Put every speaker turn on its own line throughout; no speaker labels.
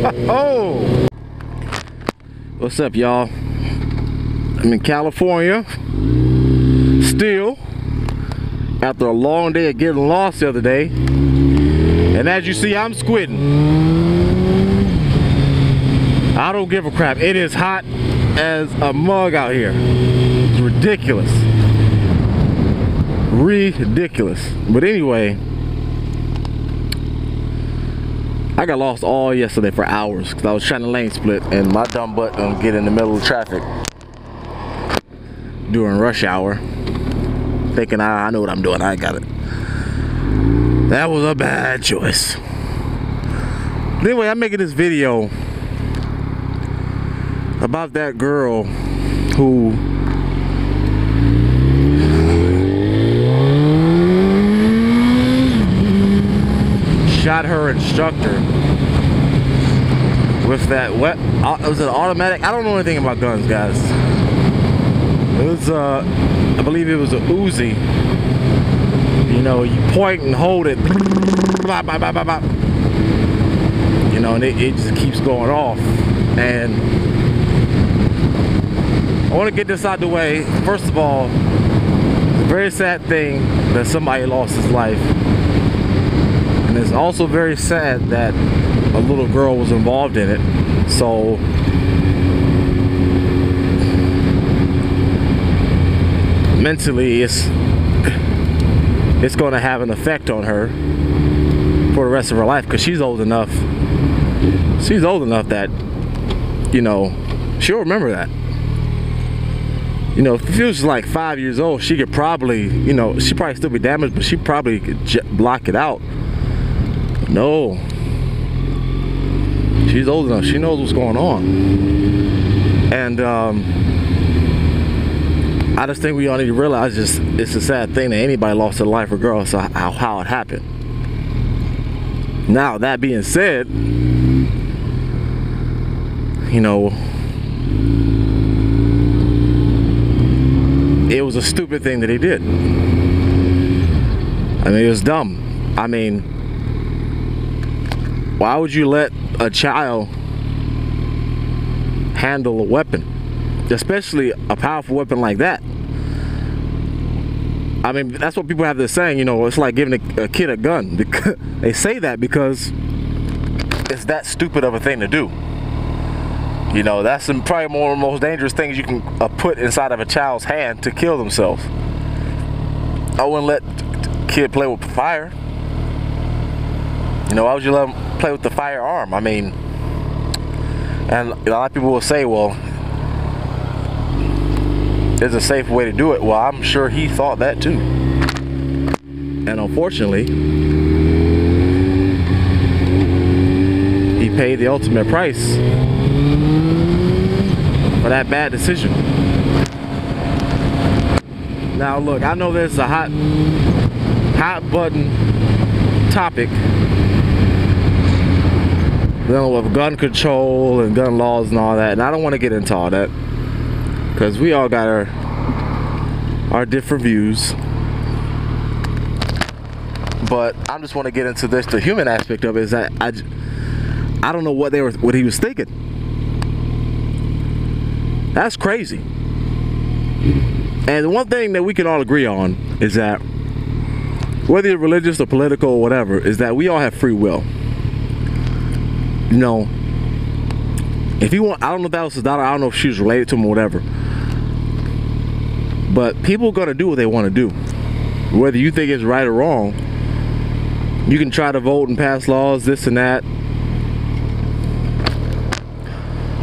Oh! What's up, y'all? I'm in California. Still. After a long day of getting lost the other day. And as you see, I'm squidding. I don't give a crap. It is hot as a mug out here. It's ridiculous. Ridiculous. But anyway, I got lost all yesterday for hours because I was trying to lane split and my dumb butt don't get in the middle of traffic during rush hour, thinking I know what I'm doing. I got it. That was a bad choice. Anyway, I'm making this video about that girl who shot her instructor with that was it automatic? I don't know anything about guns, guys. It was I believe it was a Uzi. You know, you point and hold it, you know, and it just keeps going off. And I want to get this out of the way. First of all, it's a very sad thing that somebody lost his life. And it's also very sad that a little girl was involved in it. So mentally it's going to have an effect on her for the rest of her life, because she's old enough that, you know, she'll remember that. You know, if she was like 5 years old, she could probably, you know, she'd probably still be damaged, but she probably could block it out. No, she's old enough. She knows what's going on. And I just think we all need to realize it's a sad thing that anybody lost their life, regardless of how it happened. Now, that being said, you know, it was a stupid thing that he did. I mean, it was dumb. I mean, why would you let a child handle a weapon, especially a powerful weapon like that? I mean, that's what people have this saying, you know, it's like giving a kid a gun. They say that because it's that stupid of a thing to do. You know, that's probably one of the most dangerous things you can put inside of a child's hand to kill themselves. I wouldn't let a kid play with fire. You know, why would you let them play with the firearm? I mean, and a lot of people will say, well, there's a safe way to do it. Well, I'm sure he thought that too. And unfortunately, he paid the ultimate price for that bad decision. Now look, I know this is a hot button topic, dealing with gun control and gun laws and all that, and I don't want to get into all that because we all got our different views. But I just want to get into this. The human aspect of it is that I don't know what he was thinking. That's crazy. And the one thing that we can all agree on is that whether you're religious or political or whatever, is that we all have free will. You know, if you want, I don't know if that was his daughter, I don't know if she was related to him or whatever, but people are gonna do what they want to do, whether you think it's right or wrong. You can try to vote and pass laws, this and that.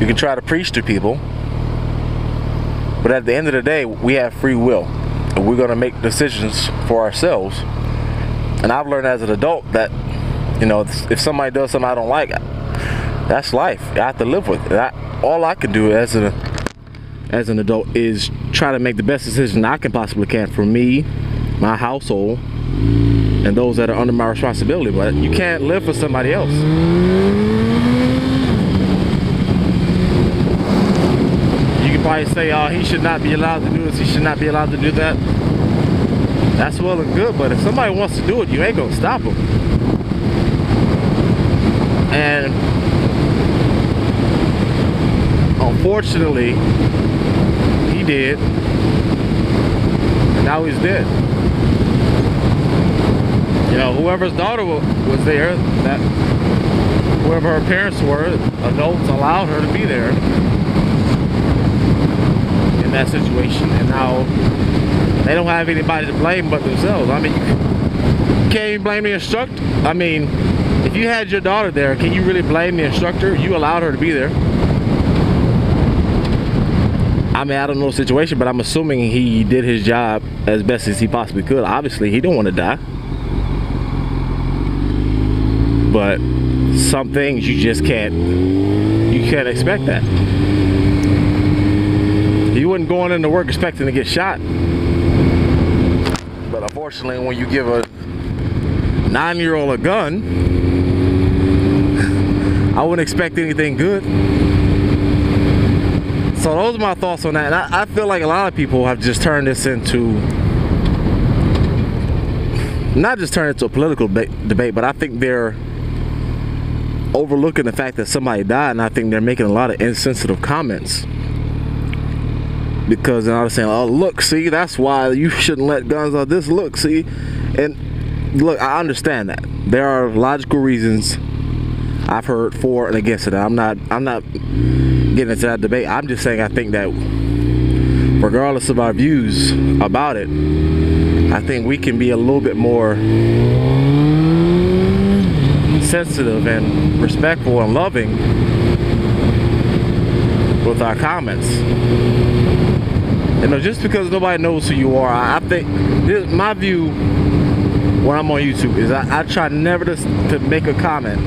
You can try to preach to people, but at the end of the day, we have free will, and we're gonna make decisions for ourselves. And I've learned as an adult that, you know, if somebody does something I don't like, that's life. I have to live with it. All I can do as an adult is try to make the best decision I can possibly can for me, my household, and those that are under my responsibility. But you can't live for somebody else. You can probably say, oh, he should not be allowed to do this, he should not be allowed to do that. That's well and good, but if somebody wants to do it, you ain't gonna stop them. And unfortunately, he did, and now he's dead. You know, whoever's daughter was there, that whoever her parents were, adults allowed her to be there in that situation, and now they don't have anybody to blame but themselves. I mean, you can't even blame the instructor. I mean, if you had your daughter there, can you really blame the instructor? You allowed her to be there. I mean, I don't know the situation, but I'm assuming he did his job as best as he possibly could. Obviously, he don't want to die. But some things you just can't expect that. He wasn't going into work expecting to get shot. But unfortunately, when you give a 9-year-old a gun, I wouldn't expect anything good. So those are my thoughts on that. And I feel like a lot of people have just turned this into, not just turned it into a political debate, but I think they're overlooking the fact that somebody died, and I think they're making a lot of insensitive comments. Because they're saying, oh, look, see, that's why you shouldn't let guns on this, look, see. And look, I understand that. There are logical reasons I've heard for and against it. I'm not getting into that debate. I'm just saying I think that regardless of our views about it, I think we can be a little bit more sensitive and respectful and loving with our comments. You know, just because nobody knows who you are, I think my view when I'm on YouTube is I try never to make a comment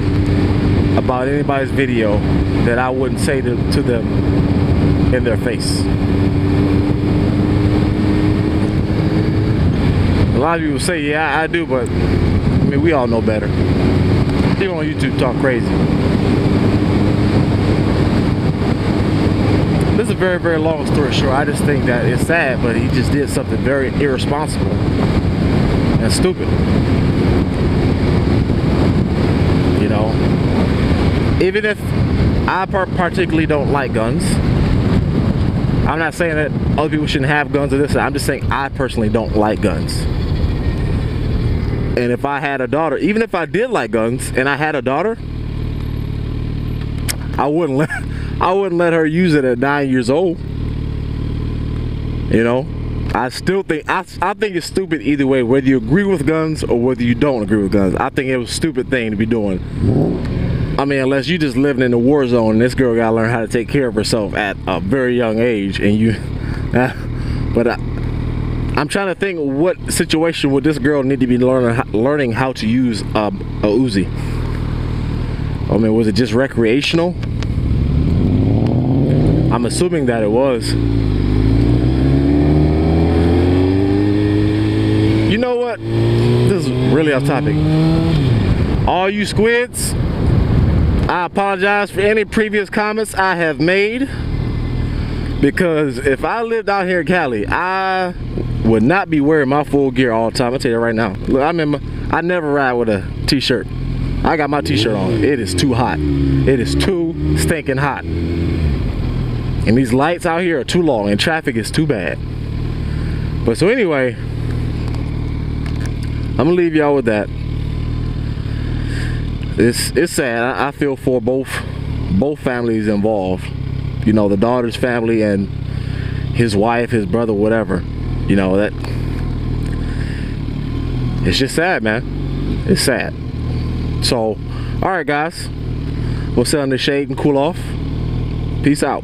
about anybody's video that I wouldn't say to them in their face. A lot of people say, yeah, I do, but I mean, we all know better. People on YouTube talk crazy. This is a very, very long story short. I just think that it's sad, but he just did something very irresponsible and stupid. You know, even if I particularly don't like guns, I'm not saying that other people shouldn't have guns or this. I'm just saying I personally don't like guns. And if I had a daughter, even if I did like guns and I had a daughter, I wouldn't let her use it at 9 years old. You know, I still think I think it's stupid either way, whether you agree with guns or whether you don't agree with guns. I think it was a stupid thing to be doing. I mean, unless you just living in the war zone and this girl gotta learn how to take care of herself at a very young age, and you but I'm trying to think what situation would this girl need to be learning how to use a Uzi. I mean, was it just recreational? I'm assuming that it was. You know what? This is really off topic. All you squids, I apologize for any previous comments I have made, because if I lived out here in Cali, I would not be wearing my full gear all the time. I'll tell you right now. Look, I never ride with a t-shirt. I got my t-shirt on. It is too hot. It is too stinking hot. And these lights out here are too long, and traffic is too bad. But so anyway, I'm gonna leave y'all with that. It's sad. I feel for both families involved. You know, the daughter's family and his wife, his brother, whatever. You know, that it's just sad, man. It's sad. So, all right, guys, we'll sit in the shade and cool off. Peace out.